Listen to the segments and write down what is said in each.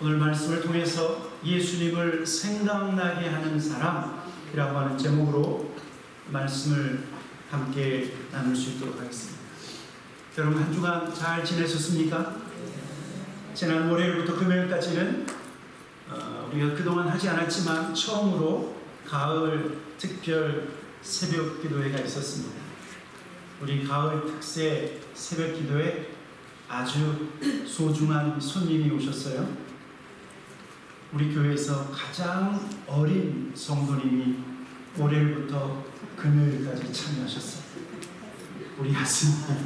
오늘 말씀을 통해서 예수님을 생각나게 하는 사람이라고 하는 제목으로 말씀을 함께 나눌 수 있도록 하겠습니다. 여러분 한 주간 잘 지내셨습니까? 지난 월요일부터 금요일까지는 우리가 그동안 하지 않았지만 처음으로 가을 특별 새벽 기도회가 있었습니다. 우리 가을 특세 새벽 기도에 아주 소중한 손님이 오셨어요. 우리 교회에서 가장 어린 성도님이 월요일부터 금요일까지 참여하셨어요. 우리 하스님.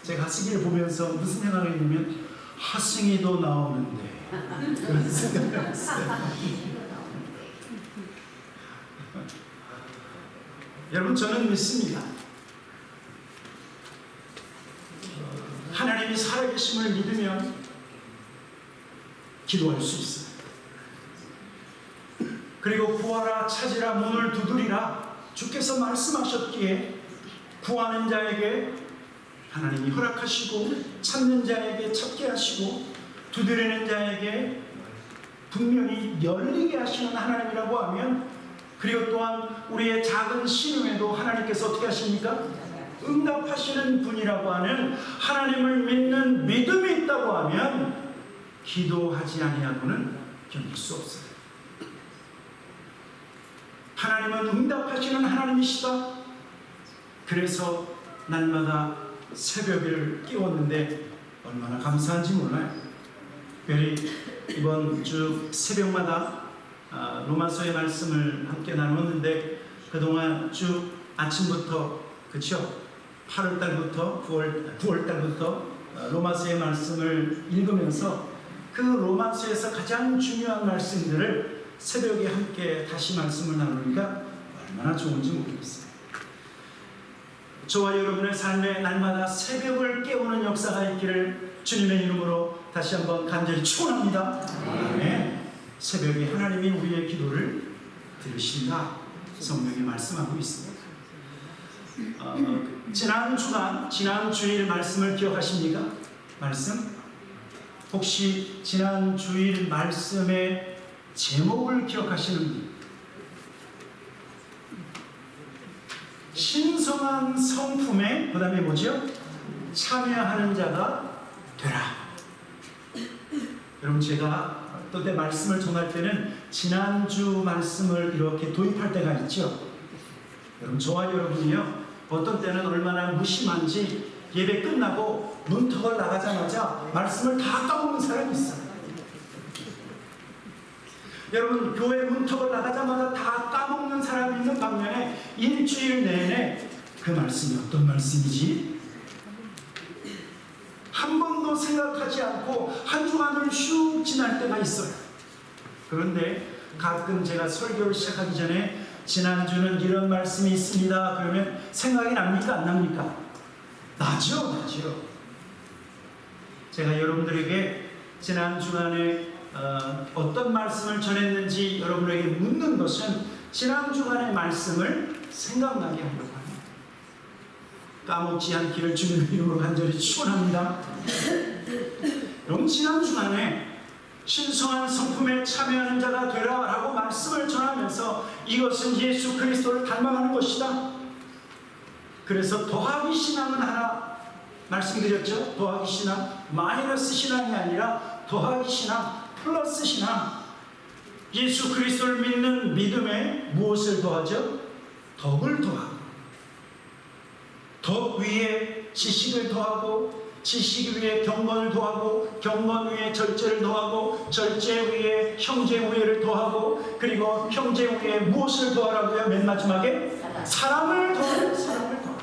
제가 하승이를 보면서 무슨 생각을 했냐면 하승이도 나오는데 그런 생각을 했어요. 여러분 저는 믿습니다. 하나님이 살아계심을 믿으면 기도할 수 있어요. 그리고 구하라 찾으라 문을 두드리라 주께서 말씀하셨기에 구하는 자에게 하나님이 허락하시고 찾는 자에게 찾게 하시고 두드리는 자에게 분명히 열리게 하시는 하나님이라고 하면, 그리고 또한 우리의 작은 신음에도 하나님께서 어떻게 하십니까? 응답하시는 분이라고 하는 하나님을 믿는 믿음이 있다고 하면 기도하지 아니하고는 견딜 수 없어요. 하나님은 응답하시는 하나님이시다. 그래서 날마다 새벽을 깨웠는데 얼마나 감사한지 몰라요. 특별히 이번 주 새벽마다 로마서의 말씀을 함께 나눴는데 그동안 쭉 아침부터, 그렇죠? 8월달부터 9월달부터 로마서의 말씀을 읽으면서 그 로마서에서 가장 중요한 말씀들을 새벽에 함께 다시 말씀을 나누니까 얼마나 좋은지 모르겠어요. 저와 여러분의 삶에 날마다 새벽을 깨우는 역사가 있기를 주님의 이름으로 다시 한번 간절히 축원합니다. 아멘. 새벽에 하나님이 우리의 기도를 들으신다. 성경이 말씀하고 있습니다. 지난 주간, 지난 주일 말씀을 기억하십니까? 말씀? 혹시 지난 주일 말씀의 제목을 기억하시는 분? 신성한 성품에, 그 다음에 뭐죠? 참여하는 자가 되라. 여러분 제가 또 때 말씀을 전할 때는 지난주 말씀을 이렇게 도입할 때가 있죠. 여러분 저와 여러분이요, 어떤 때는 얼마나 무심한지 예배 끝나고 문턱을 나가자마자 말씀을 다 까먹는 사람이 있어요. 여러분 교회 문턱을 나가자마자 다 까먹는 사람이 있는 반면에 일주일 내내 그 말씀이 어떤 말씀이지? 한 번도 생각하지 않고 한 주간을 슉 지날 때가 있어요. 그런데 가끔 제가 설교를 시작하기 전에 지난주는 이런 말씀이 있습니다 그러면 생각이 납니까? 안 납니까? 나죠. 제가 여러분들에게 지난 주간에 어떤 말씀을 전했는지 여러분에게 묻는 것은 지난 주간의 말씀을 생각나게 하려고 합니다. 까먹지 않기를 주님의 이름으로 간절히 축원합니다. 여러분 지난 주간에 신성한 성품에 참여하는 자가 되라 라고 말씀을 전하면서 이것은 예수 그리스도를 닮아가는 것이다. 그래서 더하기 신앙은 하나 말씀드렸죠. 더하기 신앙, 마이너스 신앙이 아니라 더하기 신앙, 플러스 신앙. 예수 그리스도를 믿는 믿음에 무엇을 더하죠? 덕을 더하고, 덕 위에 지식을 더하고, 지식 위에 경건을 더하고, 경건 위에 절제를 더하고, 절제 위에 형제 우애를 더하고, 그리고 형제 우애에 무엇을 더하라고요? 맨 마지막에 사랑을 더하고, 사랑을 더하고.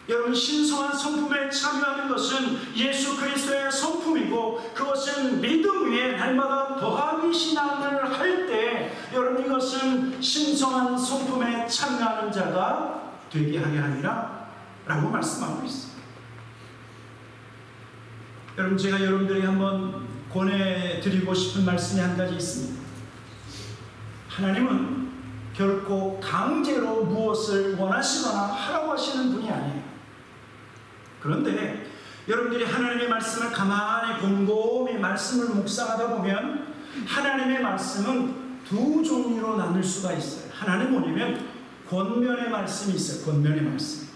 여러분 신성한 성품에 참여하는 것은 예수 그리스도의 성품이고, 그것은 믿음 위에 날마다 더하기 신앙을 할 때 여러분 이것은 신성한 성품에 참여하는 자가 되게 하게 하리라 라고 말씀하고 있습니다. 여러분 제가 여러분들에게 한번 권해드리고 싶은 말씀이 한 가지 있습니다. 하나님은 결코 강제로 무엇을 원하시거나 하라고 하시는 분이 아니에요. 그런데 여러분들이 하나님의 말씀을 가만히 곰곰이 말씀을 묵상하다 보면 하나님의 말씀은 두 종류로 나눌 수가 있어요. 하나는 뭐냐면 권면의 말씀이 있어요. 권면의 말씀.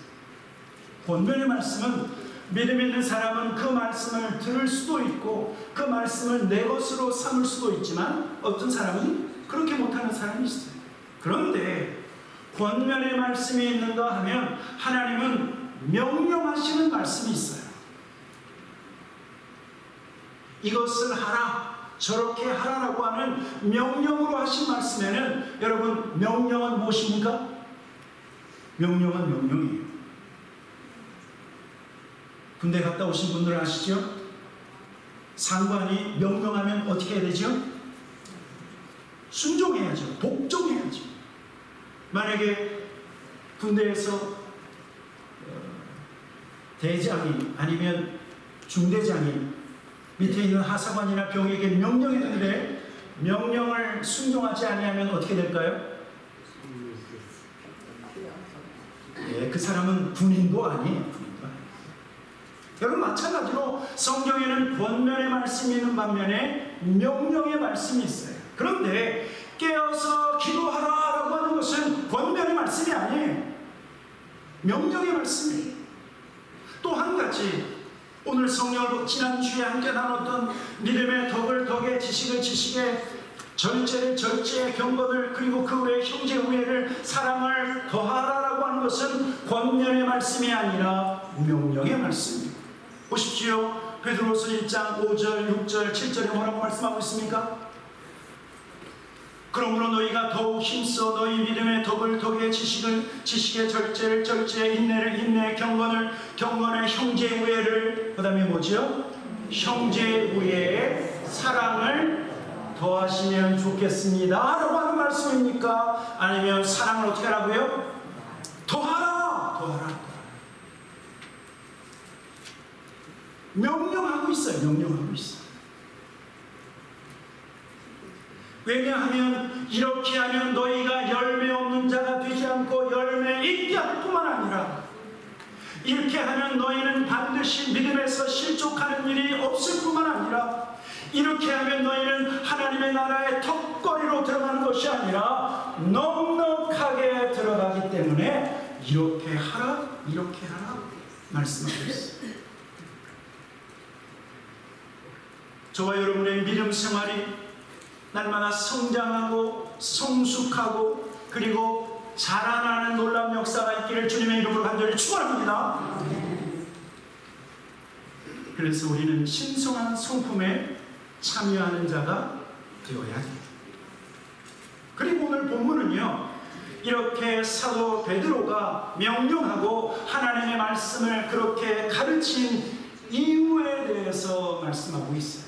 권면의 말씀은 믿음 있는 사람은 그 말씀을 들을 수도 있고 그 말씀을 내 것으로 삼을 수도 있지만 어떤 사람은 그렇게 못하는 사람이 있어요. 그런데 권면의 말씀이 있는가 하면 하나님은 명령하시는 말씀이 있어요. 이것을 하라, 저렇게 하라라고 하는 명령으로 하신 말씀에는 여러분 명령은 무엇입니까? 명령은 명령이에요. 군대 갔다 오신 분들 아시죠? 상관이 명령하면 어떻게 해야 되죠? 순종해야죠. 복종해야죠. 만약에 군대에서 대장이 아니면 중대장이 밑에 있는 하사관이나 병에게 명령했는데 명령을 순종하지 아니하면 어떻게 될까요? 그 사람은 군인도 아니에요. 군인도 아니에요. 여러분 마찬가지로 성경에는 권면의 말씀이 있는 반면에 명령의 말씀이 있어요. 그런데 깨어서 기도하라라고 하는 것은 권면의 말씀이 아니에요. 명령의 말씀이에요. 또 한 가지 오늘 성령을 지난주에 함께 나눴던 믿음의 덕을 지식을 지식에 절제를 절제에 경건을 그리고 그 외에 형제 우애를 사랑을 더하라라고 하는 것은 권면의 말씀이 아니라 명령의 말씀입니다. 보십시오. 베드로서 1장 5절 6절 7절에 뭐라고 말씀하고 있습니까? 그러므로 너희가 더욱 힘써 너희 믿음의 덕을 지식을 지식에 절제를 절제에 인내를 인내에 경건을 경건에 형제 우애를 그 다음에 뭐죠? 형제 우애에 사랑을 더하시면 좋겠습니다 라고 하는 말씀입니까? 아니면 사랑을 어떻게 하라고요? 더하라. 명령하고 있어요. 명령하고 있어요. 왜냐하면 이렇게 하면 너희가 열매 없는 자가 되지 않고 열매 있게 할 뿐만 아니라 이렇게 하면 너희는 반드시 믿음에서 실족하는 일이 없을 뿐만 아니라 이렇게 하면 너희는 하나님의 나라의 턱걸이로 들어가는 것이 아니라 넉넉하게 들어가기 때문에 이렇게 하라 말씀하고 있어요. 저와 여러분의 믿음 생활이 날마다 성장하고 성숙하고 그리고 자라나는 놀라운 역사가 있기를 주님의 이름으로 간절히 축원합니다. 그래서 우리는 신성한 성품에 참여하는 자가 되어야 됩니다. 그리고 오늘 본문은요, 이렇게 사도 베드로가 명령하고 하나님의 말씀을 그렇게 가르친 이유에 대해서 말씀하고 있어요.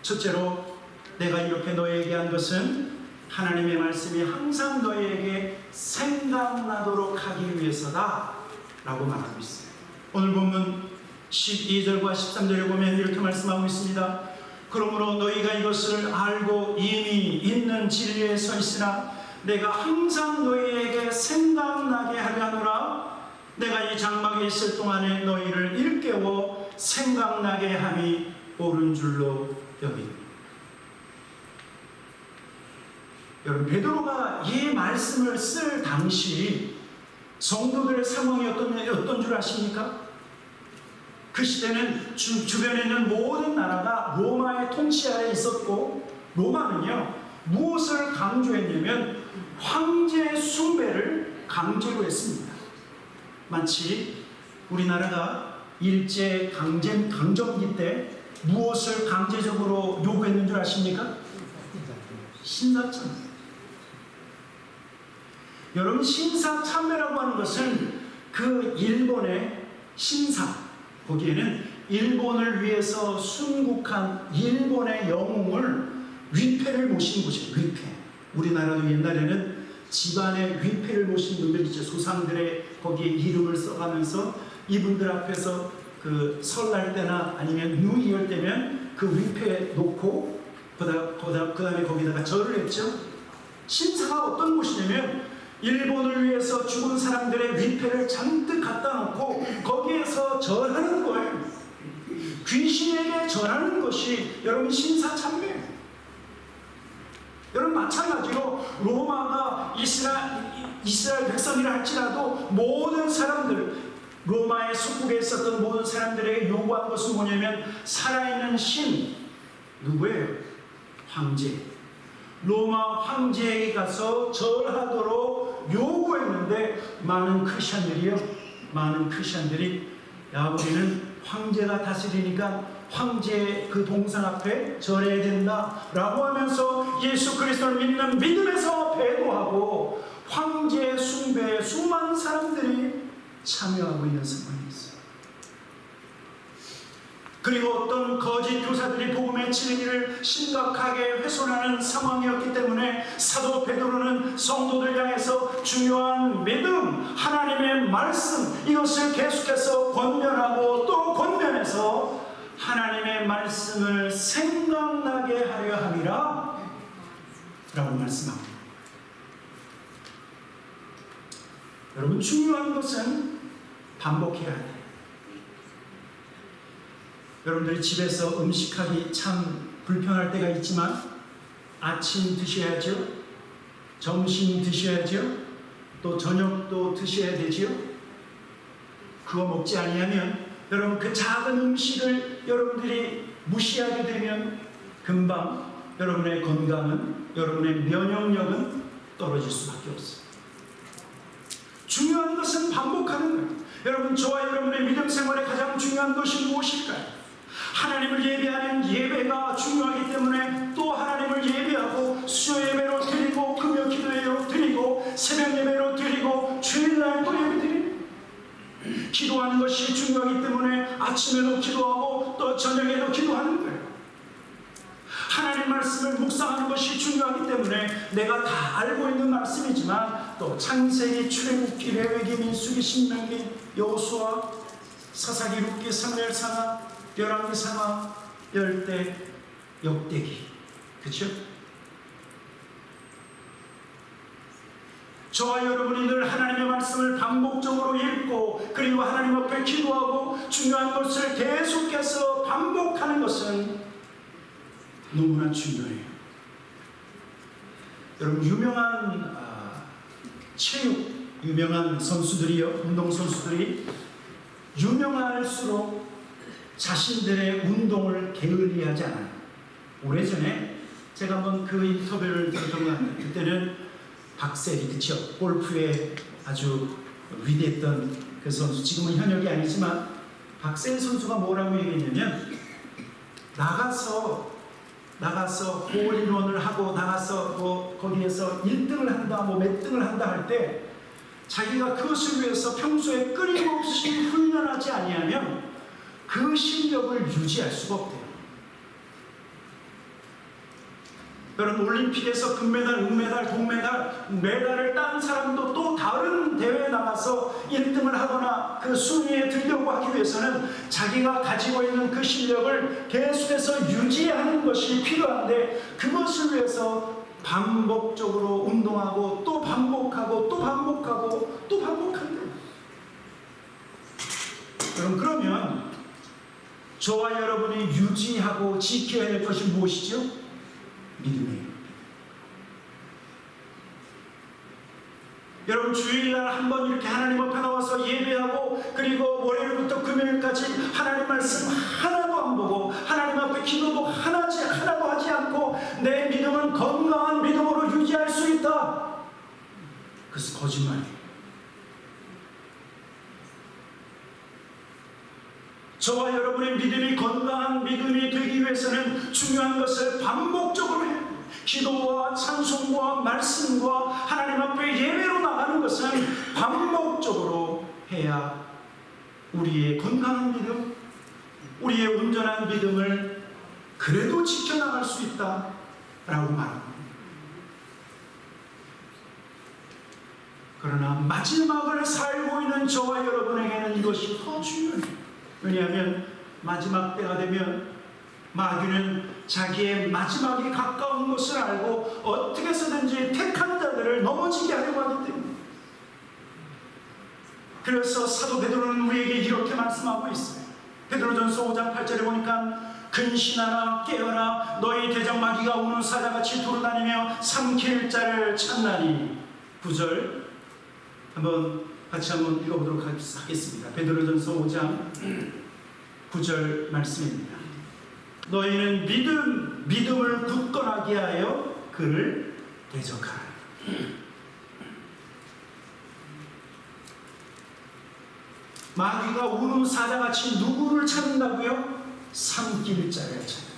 첫째로 내가 이렇게 너에게 한 것은 하나님의 말씀이 항상 너에게 생각나도록 하기 위해서다 라고 말하고 있어요. 오늘 본문 12절과 13절에 보면 이렇게 말씀하고 있습니다. 그러므로 너희가 이것을 알고 이미 있는 진리에 서 있으나 내가 항상 너희에게 생각나게 하려 하노라. 내가 이 장막에 있을 동안에 너희를 일깨워 생각나게 함이 옳은 줄로 여기니. 여러분 베드로가 이 말씀을 쓸 당시 성도들의 상황이 어떤 줄 아십니까? 그 시대는 주변에 있는 모든 나라가 로마의 통치 아래 있었고 로마는요 무엇을 강조했냐면 황제 숭배를 강제로 했습니다. 마치 우리나라가 일제 강점기 때 무엇을 강제적으로 요구했는 줄 아십니까? 신사참배. 여러분 신사참배라고 하는 것은 그 일본의 신사, 거기에는 일본을 위해서 순국한 일본의 영웅을 위패를 모시는 곳이에요. 위패. 우리나라도 옛날에는 집안에 위패를 모신 분들 있죠. 조상들의 거기에 이름을 써가면서 이분들 앞에서 그 설날 때나 아니면 뉴이얼 때면 그 위패 놓고 그 다음에 거기다가 절을 했죠. 신사가 어떤 곳이냐면 일본을 위해서 죽은 사람들의 위패를 잔뜩 갖다 놓고 거기에서 절하는 것이 여러분 신사참배예요. 여러분 마찬가지로 로마가 이스라엘 백성이라 할지라도 모든 사람들, 로마의 속국에 있었던 모든 사람들에게 요구한 것은 뭐냐면 살아있는 신, 누구예요? 황제. 로마 황제에게 가서 절하도록 요구했는데 많은 크리스천들이 야, 우리는 황제가 다스리니까 황제의 그 동상 앞에 절해야 된다 라고 하면서 예수 그리스도를 믿는 믿음에서 배도하고 황제 숭배에 수많은 사람들이 참여하고 있는 상황이 있어요. 그리고 어떤 거짓 교사들이 복음의 진리를 심각하게 훼손하는 상황이었기 때문에 사도 베드로는 성도들 향해서 중요한 믿음, 하나님의 말씀, 이것을 계속해서 권면하고 또 권면해서 하나님의 말씀을 생각나게 하려 함이라 라고 말씀합니다. 여러분, 중요한 것은 반복해야 돼요. 여러분들이 집에서 음식하기 참 불편할 때가 있지만 아침 드셔야죠, 점심 드셔야죠, 또 저녁도 드셔야 되지요. 그거 먹지 아니하면 여러분 그 작은 음식을 여러분들이 무시하게 되면 금방 여러분의 건강은, 여러분의 면역력은 떨어질 수밖에 없어요. 중요한 것은 반복하는 거예요. 여러분, 저와 여러분의 믿음 생활에 가장 중요한 것이 무엇일까요? 하나님을 예배하는 예배가 중요하기 때문에 또 하나님을 예배하고 수요 예배로 드리고 금요 기도회로 드리고 새벽 예배로 드리고 주일날 또 예배 드리고 기도하는 것이 중요하기 때문에 아침에도 기도하고 또 저녁에도 기도하는 거예요. 하나님 말씀을 묵상하는 것이 중요하기 때문에 내가 다 알고 있는 말씀이지만 또 창세기, 출애굽기, 레위기, 민수기, 신명기, 여호수아, 사사기, 룻기, 사무엘 상하, 열왕기 상하, 열대, 역대기, 그렇죠? 저와 여러분이 늘 하나님의 말씀을 반복적으로 읽고 그리고 하나님 앞에 기도하고 중요한 것을 계속해서 반복하는 것은 너무나 중요해요. 여러분, 유명한 유명한 선수들이요, 운동선수들이 유명할수록 자신들의 운동을 게을리하지 않아요. 오래전에 제가 한번 그 인터뷰를 들었던 것 같아요. 그때는 박세리, 그쵸? 골프에 아주 위대했던 그 선수, 지금은 현역이 아니지만 박세리 선수가 뭐라고 얘기했냐면 나가서 홀인원을 하고 나가서 거기에서 1등을 한다, 몇 등을 한다 할 때 자기가 그것을 위해서 평소에 끊임없이 훈련하지 아니하면 그 실력을 유지할 수가 없대요. 여러분, 올림픽에서 금메달, 은메달, 동메달, 메달을 딴 사람도 또 다른 대회에 나가서 1등을 하거나 그 순위에 들려고 하기 위해서는 자기가 가지고 있는 그 실력을 계속해서 유지하는 것이 필요한데 그것을 위해서 반복적으로 운동하고 또 반복하고 또 반복하고 또 반복한다. 그러면 저와 여러분이 유지하고 지켜야 할 것이 무엇이죠? 믿음이에요. 여러분, 주일날 한번 이렇게 하나님 앞에 나와서 예배하고 그리고 월요일부터 금요일까지 하나님 말씀 하나도 안 보고 하나님 앞에 기도도 하나도 하지 않고 내 믿음은 건강한 믿음으로 유지할 수 있다. 그것은 거짓말이에요. 저와 여러분의 믿음이 건강한 믿음이 되기 위해서는 중요한 것을 반복적으로 해요. 기도와 찬송과 말씀과 하나님 앞에 예배로 나가는 것은 반복적으로 해야 우리의 건강한 믿음, 우리의 온전한 믿음을 그래도 지켜나갈 수 있다라고 말합니다. 그러나 마지막을 살고 있는 저와 여러분에게는 이것이 더 중요해요. 왜냐하면 마지막 때가 되면 마귀는 자기의 마지막이 가까운 것을 알고 어떻게 해서든지 택한 자들을 넘어지게 하려고 하기 때문에, 그래서 사도 베드로는 우리에게 이렇게 말씀하고 있어요. 베드로전서 5장 8절에 보니까 근신하라 깨어라 너희 대적 마귀가 우는 사자같이 돌아다니며 삼킬 자를 찾나니. 9절 같이 한번 읽어보도록 하겠습니다. 베드로전서 5장 9절 말씀입니다. 너희는 믿음을 굳건하게 하여 그를 대적하라. 마귀가 우는 사자같이 누구를 찾는다고요? 삼킬 자를 찾는다.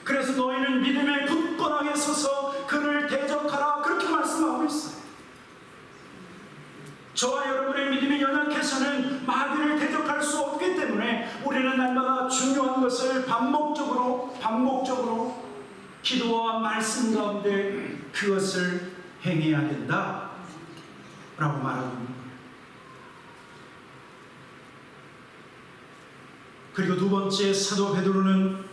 그래서 너희는 믿음에 굳건하게 서서 그를 대적하라, 그렇게 말씀하고 있어요. 저와 여러분의 믿음이 연약해서는 마귀를 대적할 수 없기 때문에 우리는 날마다 중요한 것을 반복적으로 기도와 말씀 가운데 그것을 행해야 된다 라고 말하고 있는 거예요. 그리고 두 번째, 사도 베드로는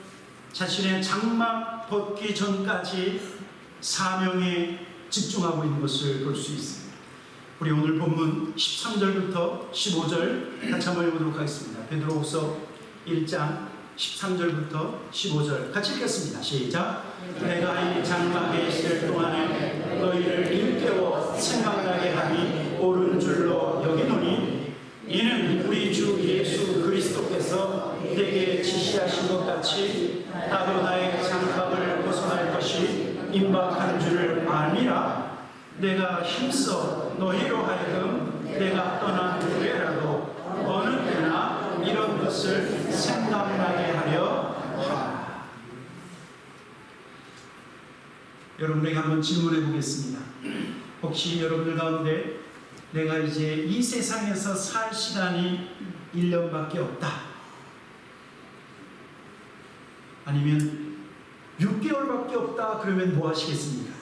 자신의 장막 벗기 전까지 사명에 집중하고 있는 것을 볼 수 있습니다. 우리 오늘 본문 13절부터 15절 같이 한번 읽어보도록 하겠습니다. 베드로후서 1장 13절부터 15절 같이 읽겠습니다. 시작. 내가 이 장막에 있을 동안에 너희를 일깨워 생각나게 하니 옳은 줄로 여기노니 이는 우리 주 예수 그리스도께서 내게 지시하신 것 같이 나도 나의 장막을 벗어날 것이 임박한 줄을 알미라. 내가 힘써 너희로 하여금 내가 떠난 후에라도 어느 때나 이런 것을 생각나게 하려 하라. 여러분에게 한번 질문해 보겠습니다. 혹시 여러분들 가운데 내가 이제 이 세상에서 살 시간이 1년밖에 없다, 아니면 6개월밖에 없다, 그러면 뭐 하시겠습니까?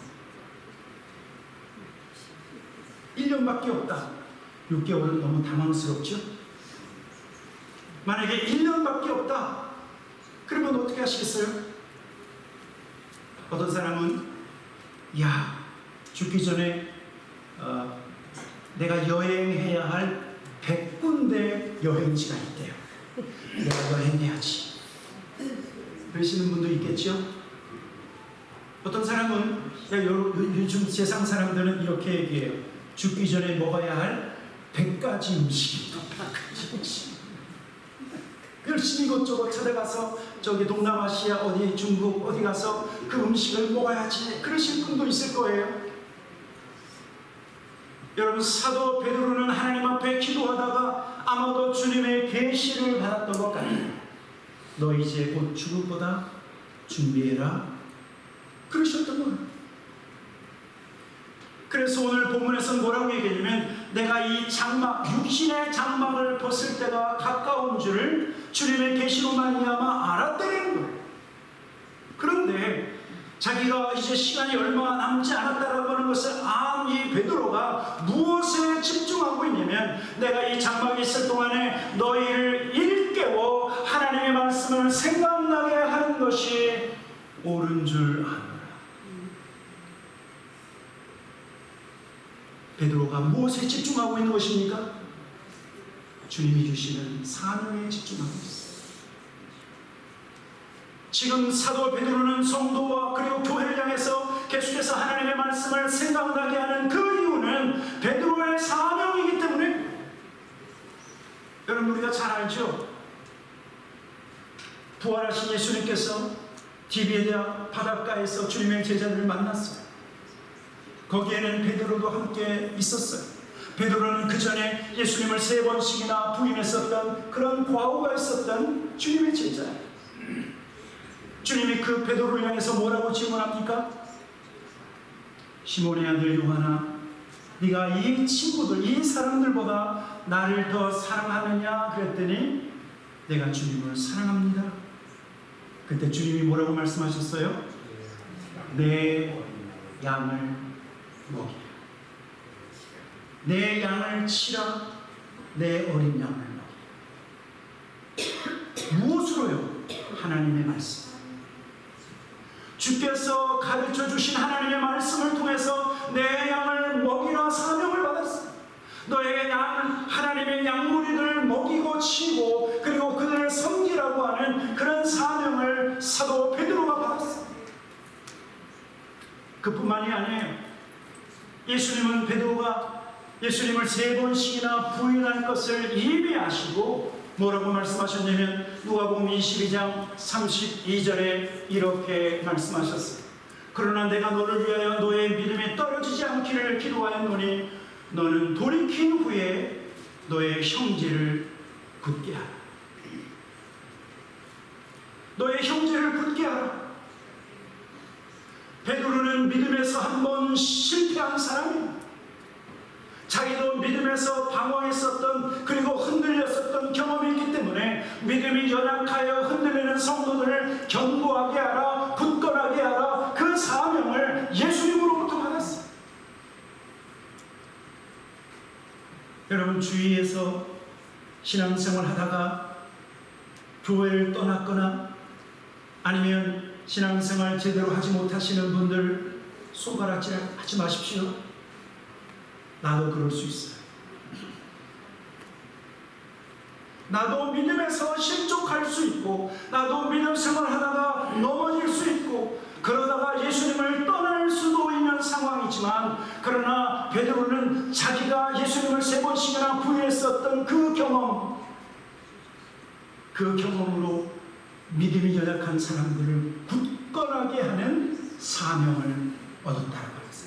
1년밖에 없다. 6개월은 너무 당황스럽죠? 만약에 1년밖에 없다, 그러면 어떻게 하시겠어요? 어떤 사람은 죽기 전에 내가 여행해야 할 100군데 여행지가 있대요. 내가 여행해야지, 그러시는 분도 있겠죠? 어떤 사람은 요즘 세상 사람들은 이렇게 얘기해요. 죽기 전에 먹어야 할 100가지 음식이 있다. 100가지 음식. 열심히 이것저것 찾아가서 저기 동남아시아 어디 중국 어디 가서 그 음식을 먹어야지, 그러실 분도 있을 거예요. 여러분, 사도 베드로는 하나님 앞에 기도하다가 아마도 주님의 계시를 받았던 것 같아요. 너 이제 곧 죽을 거다, 준비해라, 그러셨던 거예요. 그래서 오늘 본문에서 뭐라고 얘기하냐면 내가 이 장막, 육신의 장막을 벗을 때가 가까운 줄을 주님의 계시로 말미암아 알았다는 거예요. 그런데 자기가 이제 시간이 얼마 남지 않았다라고 하는 것을 안 이 베드로가 무엇에 집중하고 있냐면 내가 이 장막에 있을 동안에 너희를 일깨워 하나님의 말씀을 생각나게 하는 것이 옳은 줄 아노라. 베드로가 무엇에 집중하고 있는 것입니까? 주님이 주시는 사명에 집중하고 있습니다. 지금 사도 베드로는 성도와 그리고 교회를 향해서 계속해서 하나님의 말씀을 생각나게 하는 그 이유는 베드로의 사명이기 때문에, 여러분 우리가 잘 알죠? 부활하신 예수님께서 디베랴 바닷가에서 주님의 제자들을 만났어요. 거기에는 베드로도 함께 있었어요. 베드로는 그 전에 예수님을 3번씩이나 부인했었던 그런 과오가 있었던 주님의 제자예요. 주님이 그 베드로를 향해서 뭐라고 질문합니까? 시몬의 아들 요한아, 네가 이 친구들, 이 사람들보다 나를 더 사랑하느냐? 그랬더니 내가 주님을 사랑합니다. 그때 주님이 뭐라고 말씀하셨어요? 내 양을 먹이라. 내 양을 치라. 내 어린 양을 먹이라. 무엇으로요? 하나님의 말씀. 주께서 가르쳐 주신 하나님의 말씀을 통해서 내 양을 먹이라 사명을 받았어요. 너의 양은 하나님의 양무리들을 먹이고 치고 그리고 그들을 섬기라고 많이 안 해요. 예수님은 베드로가 예수님을 3번씩이나 부인할 것을 예비하시고 뭐라고 말씀하셨냐면 누가복음 22장 32절에 이렇게 말씀하셨어요. 그러나 내가 너를 위하여 너의 믿음이 떨어지지 않기를 기도하였노니 너는 돌이킨 후에 너의 형제를 굳게 하라. 너의 형제를 굳게 하라. 베드로는 믿음에서 한번 실패한 사람이에요. 자기도 믿음에서 방황했었던 그리고 흔들렸었던 경험이 있기 때문에 믿음이 연약하여 흔들리는 성도들을 견고하게 하라, 굳건하게 하라, 그 사명을 예수님으로부터 받았어요. 여러분, 주위에서 신앙생활 하다가 교회를 떠났거나 아니면 신앙생활 제대로 하지 못하시는 분들 손가락질 하지 마십시오. 나도 그럴 수 있어요. 나도 믿음에서 실족할 수 있고 나도 믿음 생활하다가 넘어질 수 있고 그러다가 예수님을 떠날 수도 있는 상황이지만, 그러나 베드로는 자기가 예수님을 3번씩이나 부인했었던 그 경험으로 믿음이 연약한 사람들을 굳건하게 하는 사명을 얻었다고 했어요.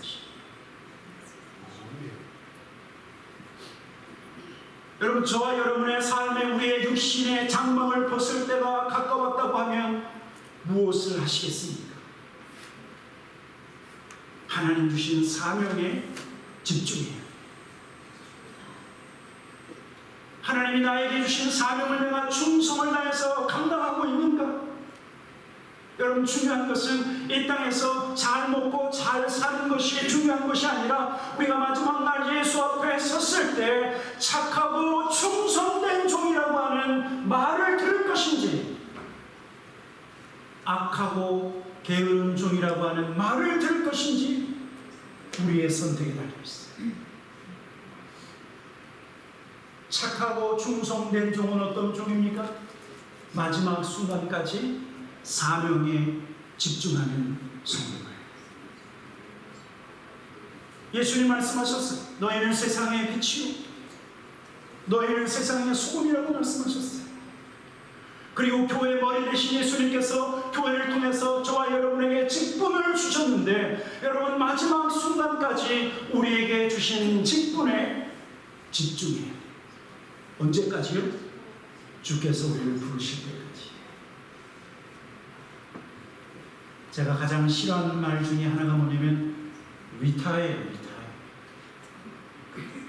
여러분, 저와 여러분의 삶에 우리의 육신의 장막을 벗을 때가 가까웠다고 하면 무엇을 하시겠습니까? 하나님 주신 사명에 집중해요. 하나님이 나에게 주신 사명을 내가 충성을 다해서 감당하고 있는가? 여러분, 중요한 것은 이 땅에서 잘 먹고 잘 사는 것이 중요한 것이 아니라 우리가 마지막 날 예수 앞에 섰을 때 착하고 충성된 종이라고 하는 말을 들을 것인지, 악하고 게으른 종이라고 하는 말을 들을 것인지 우리의 선택에 달려 있어요. 착하고 충성된 종은 어떤 종입니까? 마지막 순간까지 사명에 집중하는 성도들. 예수님 말씀하셨어요. 너희는 세상의 빛이요 너희는 세상의 소금이라고 말씀하셨어요. 그리고 교회 머리 되신 예수님께서 교회를 통해서 저와 여러분에게 직분을 주셨는데, 여러분 마지막 순간까지 우리에게 주신 직분에 집중해요. 언제까지요? 주께서 우리를 부르실 때까지. 제가 가장 싫어하는 말 중에 하나가 뭐냐면 리타예요.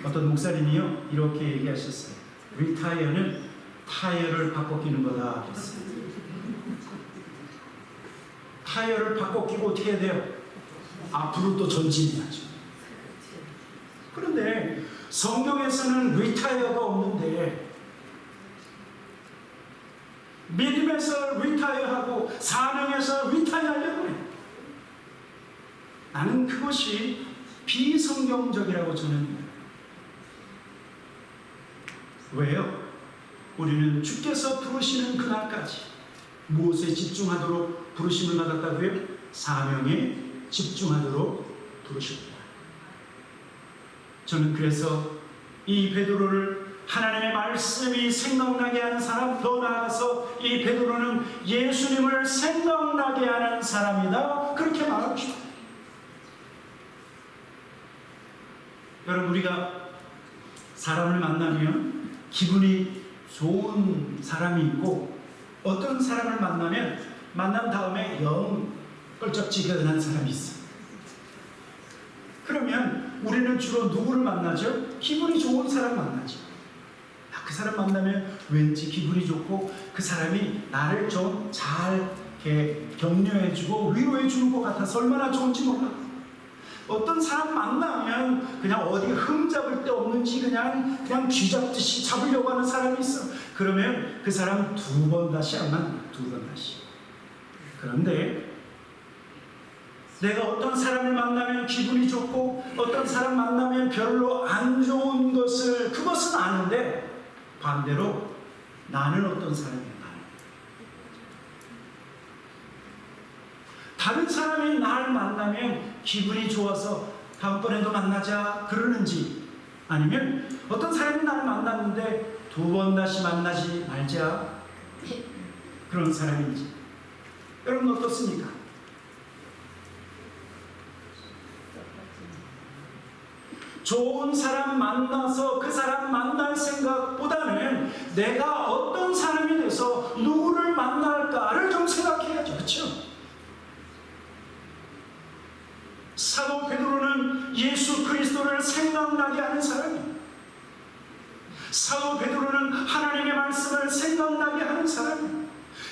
어떤 목사님이요 이렇게 얘기하셨어요. 리타이어는 타이어를 바꿔 끼는 거다 그랬어요. 타이어를 바꿔 끼고 어떻게 해야 돼요? 앞으로 또 전진해야죠. 그런데 성경에서는 리타이어가 없는데 믿음에서 리타이어하고 사명에서 리타이어하려고 해요. 나는 그것이 비성경적이라고 저는 해요. 왜요? 우리는 주께서 부르시는 그날까지 무엇에 집중하도록 부르심을 받았다고요? 사명에 집중하도록 부르십니다. 저는 그래서 이 베드로를 하나님의 말씀이 생각나게 하는 사람, 더 나아가서 이 베드로는 예수님을 생각나게 하는 사람이다, 그렇게 말하고 싶어요. 여러분, 우리가 사람을 만나면 기분이 좋은 사람이 있고 어떤 사람을 만나면 만난 다음에 영 껄쩍지근한 사람이 있어요. 그러면 우리는 주로 누구를 만나죠? 기분이 좋은 사람 만나죠. 그 사람 만나면 왠지 기분이 좋고 그 사람이 나를 좀 잘 격려해주고 위로해주는 것 같아서 얼마나 좋은지 몰라. 어떤 사람 만나면 그냥 어디 흠잡을 데 없는지 그냥 쥐잡듯이 잡으려고 하는 사람이 있어. 그러면 그 사람 2번 다시 안 만나. 2번 다시. 그런데 내가 어떤 사람을 만나면 기분이 좋고 어떤 사람 만나면 별로 안 좋은 것을, 그것은 아는데 반대로 나는 어떤 사람이야. 다른 사람이 날 만나면 기분이 좋아서 다음번에도 만나자 그러는지, 아니면 어떤 사람이 나를 만났는데 두 번 다시 만나지 말자 그런 사람인지. 여러분 어떻습니까? 좋은 사람 만나서 그 사람 만날 생각보다는 내가 어떤 사람이 돼서 누구를 만날까를 좀 생각해야죠. 그렇죠? 사도 베드로는 예수 그리스도를 생각나게 하는 사람이에요. 사도 베드로는 하나님의 말씀을 생각나게 하는 사람이에요.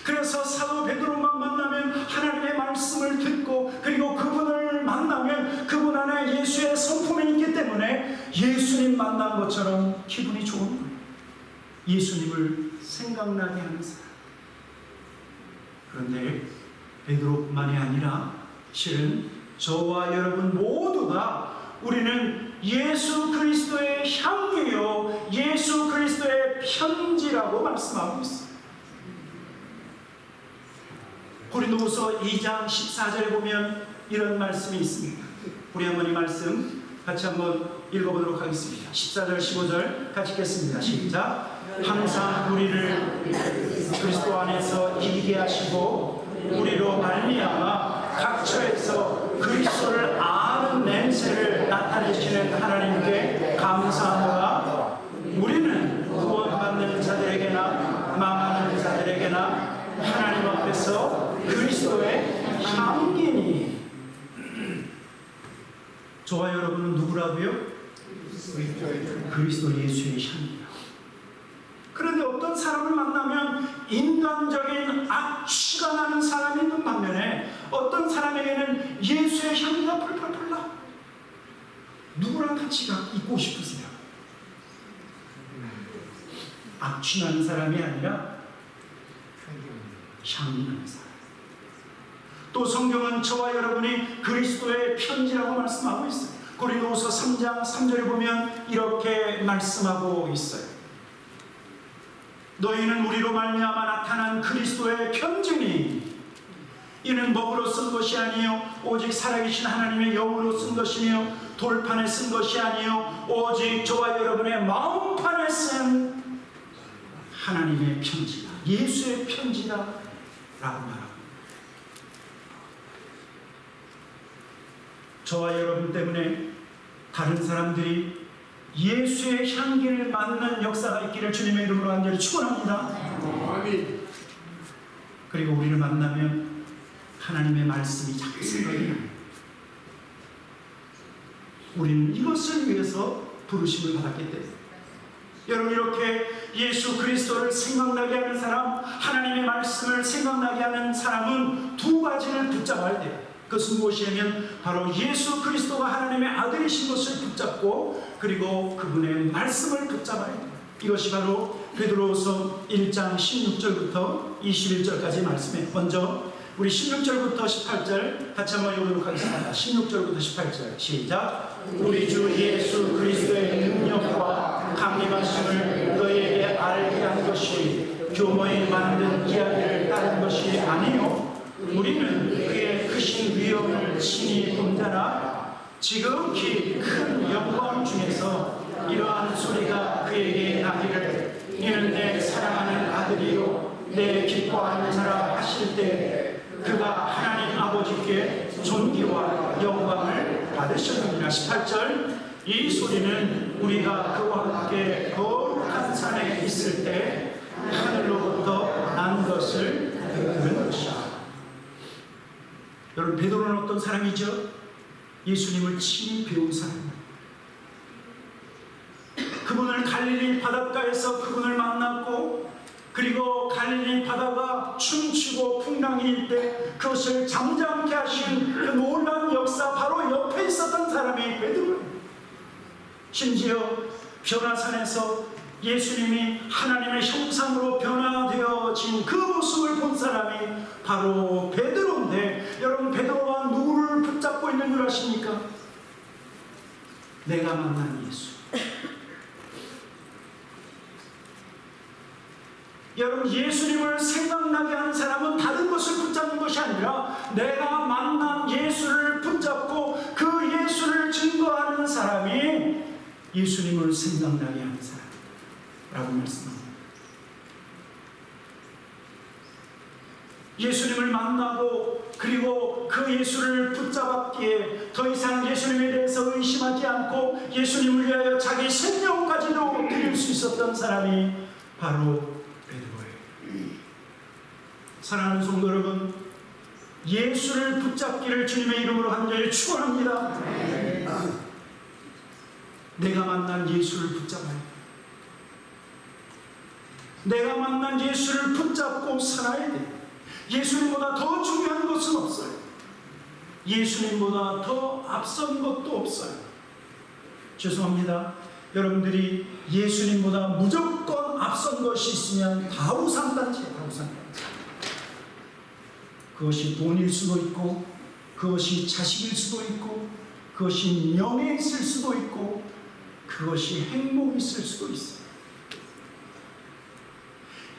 그래서 사도 베드로만 만나면 하나님의 말씀을 듣고, 그리고 그분을 만나면 그분 안에 예수의 성품이 있기 때문에 예수님 만난 것처럼 기분이 좋은 거예요. 예수님을 생각나게 하는 사람. 그런데 베드로뿐만이 아니라 실은 저와 여러분 모두가, 우리는 예수 그리스도의 향기요 예수 그리스도의 편지라고 말씀하고 있습니다. 고린도후서 2장 14절에 보면 이런 말씀이 있습니다. 우리 한번 이 말씀 같이 한번 읽어보도록 하겠습니다. 14절 15절 같이 읽겠습니다. 시작. 항상 우리를 그리스도 안에서 이기게 하시고 우리로 말미암아 각처에서 그리스도를 아는 냄새를 나타내시는 하나님께 감사하노라. 우리는 구원받는 자들에게나 망하는 자들에게나 하나님 앞에서 그리스도의 향기니. 저와 여러분은 누구라고요? 그리스도 예수의 향기라. 그런데 어떤 사람을 만나면 인간적인 악취가 나는 사람이 있는 반면에 어떤 사람에게는 예수의 향기가 펄펄펄 나. 누구랑 같이 있고 싶으세요? 악취 나는 사람이 아니라 향기 나는 사람. 또 성경은 저와 여러분이 그리스도의 편지라고 말씀하고 있어요. 고린도후서 3장 3절에 보면 이렇게 말씀하고 있어요. 너희는 우리로 말미암아 나타난 그리스도의 편지니 이는 먹으로 쓴 것이 아니요 오직 살아계신 하나님의 영으로 쓴 것이며 돌판에 쓴 것이 아니요 오직 저와 여러분의 마음판에 쓴 하나님의 편지다, 예수의 편지다 라고 말합니다. 저와 여러분 때문에 다른 사람들이 예수의 향기를 맡는 역사가 있기를 주님의 이름으로 간절히 축원합니다. 그리고 우리를 만나면 하나님의 말씀이 자꾸 생각이 나요. 우리는 이것을 위해서 부르심을 받았기 때문에. 여러분, 이렇게 예수 그리스도를 생각나게 하는 사람, 하나님의 말씀을 생각나게 하는 사람은 두 가지를 붙잡아야 돼요. 그것은 무엇이냐면 바로 예수 그리스도가 하나님의 아들이신 것을 붙잡고, 그리고 그분의 말씀을 붙잡아야 돼요. 이것이 바로 베드로후서 1장 16절부터 21절까지 말씀이에요. 먼저 우리 16절부터 18절 같이 한번 읽어보도록 하겠습니다. 16절부터 18절 시작. 우리 주 예수 그리스도의 능력과 강림하심을 너희에게 알게 한 것이 교모에 만든 이야기를 따른 것이 아니요 우리는 그의 크신 위엄을 친히 본다나 지극히 큰 영광 중에서 이러한 소리가 그에게 나기를 이는 내 사랑하는 아들이요 내 기뻐하는 자라 하실 때 그가 하나님 아버지께 존귀와 영광을 받으셨느니라. 18절 이 소리는 우리가 그와 함께 거룩한 산에 있을 때 하늘로부터 난 것을 들은 것이다. 여러분, 베드로는 어떤 사람이죠? 예수님을 친히 배운 사람입니다. 그분을 갈릴리 바닷가에서 그분을 만났고, 그리고 갈릴리 바다가 춤추고 풍랑일 때 그것을 잠잠케 하신 그 놀라운 역사 바로 옆에 있었던 사람이 베드로예요. 심지어 변화산에서 예수님이 하나님의 형상으로 변화되어진 그 모습을 본 사람이 바로 베드로인데, 여러분, 베드로가 누구를 붙잡고 있는 줄 아십니까? 내가 만난 예수. 여러분, 예수님을 생각나게 하는 사람은 다른 것을 붙잡는 것이 아니라 내가 만난 예수를 붙잡고 그 예수를 증거하는 사람이 예수님을 생각나게 하는 사람이라고 말씀합니다. 예수님을 만나고 그리고 그 예수를 붙잡았기에 더 이상 예수님에 대해서 의심하지 않고 예수님을 위하여 자기 생명까지도 드릴 수 있었던 사람이 바로 베드로예요. 사랑하는 성도 여러분, 예수를 붙잡기를 주님의 이름으로 간절히 축원합니다. 내가 만난 예수를 붙잡아야 돼. 내가 만난 예수를 붙잡고 살아야 돼. 예수님보다 더 중요한 것은 없어요. 예수님보다 더 앞선 것도 없어요. 죄송합니다. 여러분들이 예수님보다 무조건 앞선 것이 있으면 다 우상단체예요. 다 우상단체. 그것이 돈일 수도 있고, 그것이 자식일 수도 있고, 그것이 명예 있을 수도 있고, 그것이 행복이 있을 수도 있어요.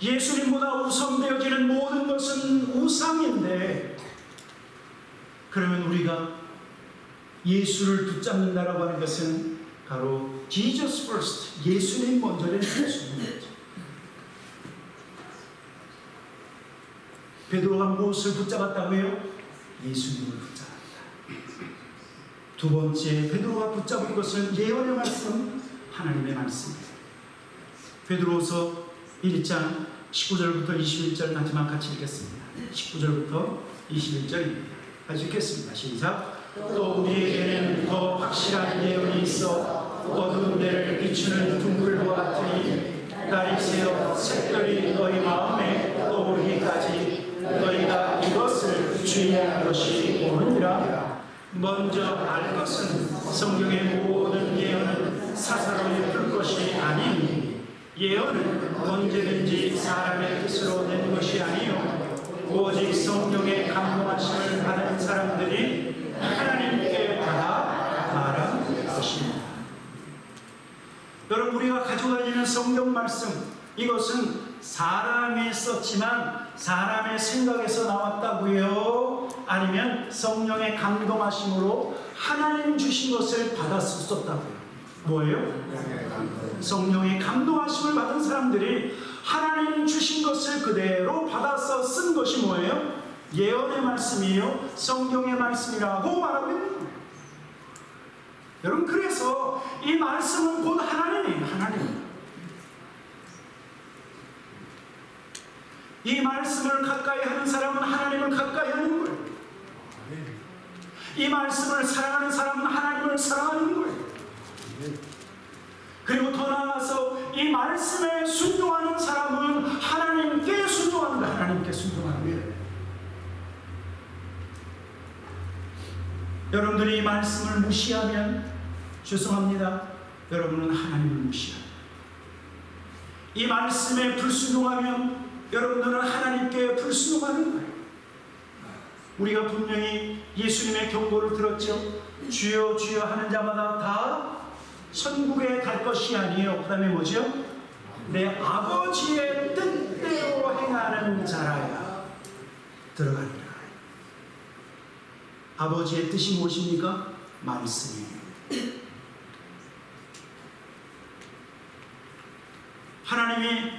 예수님보다 우선되어지는 모든 것은 우상인데, 그러면 우리가 예수를 붙잡는다라고 하는 것은 바로 Jesus first, 예수님 먼저를 예수님 먼저. 베드로가 무엇을 붙잡았다고요? 예수님을 붙잡았다. 두 번째, 베드로가 붙잡은 것은 예언의 말씀, 하나님의 말씀입니다. 베드로서 1장 19절부터 21절 마지막 같이 읽겠습니다. 19절부터 21절입니다. 같이 읽겠습니다. 시작. 또 우리에게는 더 확실한 예언이 있어 어두운 데를 비추는 등불과 같으니 달이 새어 색별이 너희 마음에 떠오르기까지 너희가 이것을 주의하는 것이 옳으니라. 먼저 알 것은 성경의 모든 예언은 사사로이 풀 것이 아니니 예언은 언제든지 사람의 뜻으로 낸 것이 아니요 오직 성령의 감동하심을 받은 사람들이 하나님께 받아 말한 것입니다. 여러분, 우리가 가지고 다니는 성경 말씀, 이것은 사람이 썼지만 사람의 생각에서 나왔다고요? 아니면 성령의 감동하심으로 하나님 주신 것을 받았을 수 없다고요? 뭐예요? 성령의 감동하심을 받은 사람들이 하나님 주신 것을 그대로 받아서 쓴 것이 뭐예요? 예언의 말씀이에요. 성경의 말씀이라고 말하고 있는 거예요. 여러분, 그래서 이 말씀은 곧 하나님이에요. 하나님. 이 말씀을 가까이 하는 사람은 하나님을 가까이 하는 거예요. 이 말씀을 사랑하는 사람은 하나님을 사랑하는 거예요. 그리고 더 나아가서 이 말씀에 순종하는 사람은 하나님께 순종한다. 하나님께 순종하는 거예요. 여러분들이 이 말씀을 무시하면 죄송합니다. 여러분은 하나님을 무시합니다. 이 말씀에 불순종하면 여러분들은 하나님께 불순종하는 거예요. 우리가 분명히 예수님의 경고를 들었죠. 주여 주여 하는 자마다 다 천국에 갈 것이 아니에요. 그 다음에 뭐죠? 내 아버지의 뜻대로 행하는 자라야 들어가리라. 아버지의 뜻이 무엇입니까? 말씀이에요. 하나님이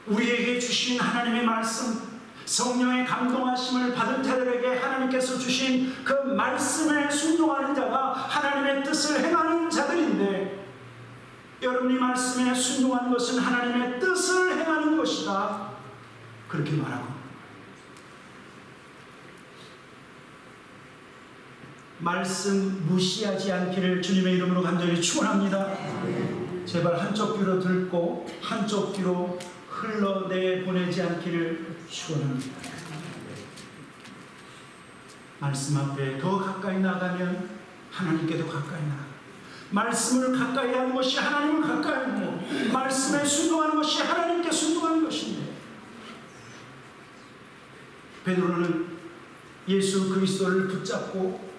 우리에게 주신 하나님의 말씀, 성령의 감동하심을 받은 자들에게 하나님께서 주신 그 말씀에 순종하는 자가 하나님의 뜻을 행하는 자들인데, 여러분이 말씀에 순종하는 것은 하나님의 뜻을 행하는 것이다, 그렇게 말하고, 말씀 무시하지 않기를 주님의 이름으로 간절히 축원합니다. 제발 한쪽 귀로 듣고 한쪽 귀로 흘러내보내지 않기를 축원합니다. 말씀 앞에 더 가까이 나가면 하나님께도 가까이 나가. 말씀을 가까이 하는 것이 하나님을 가까이 하고, 말씀에 순종하는 것이 하나님께 순종하는 것인데, 베드로는 예수 그리스도를 붙잡고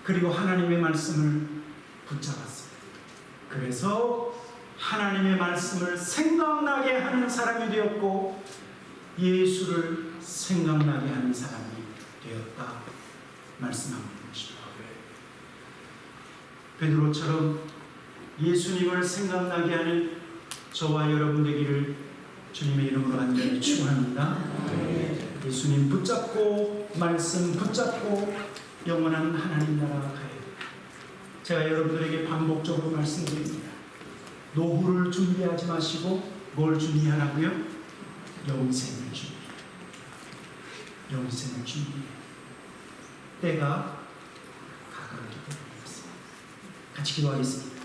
그리고 하나님의 말씀을 붙잡았어요. 그래서 하나님의 말씀을 생각나게 하는 사람이 되었고 예수를 생각나게 하는 사람이 되었다 말씀하고 있습니다. 베드로처럼 예수님을 생각나게 하는 저와 여러분 되기를 주님의 이름으로 간절히 축원합니다. 예수님 붙잡고 말씀 붙잡고 영원한 하나님 나라 가야 됩니다. 제가 여러분들에게 반복적으로 말씀드립니다. 노후를 준비하지 마시고 뭘 준비하라고요? 영생을 준비해요. 영생을 준비해요. 때가 가까웠기 때문입니다. 같이 기도하겠습니다.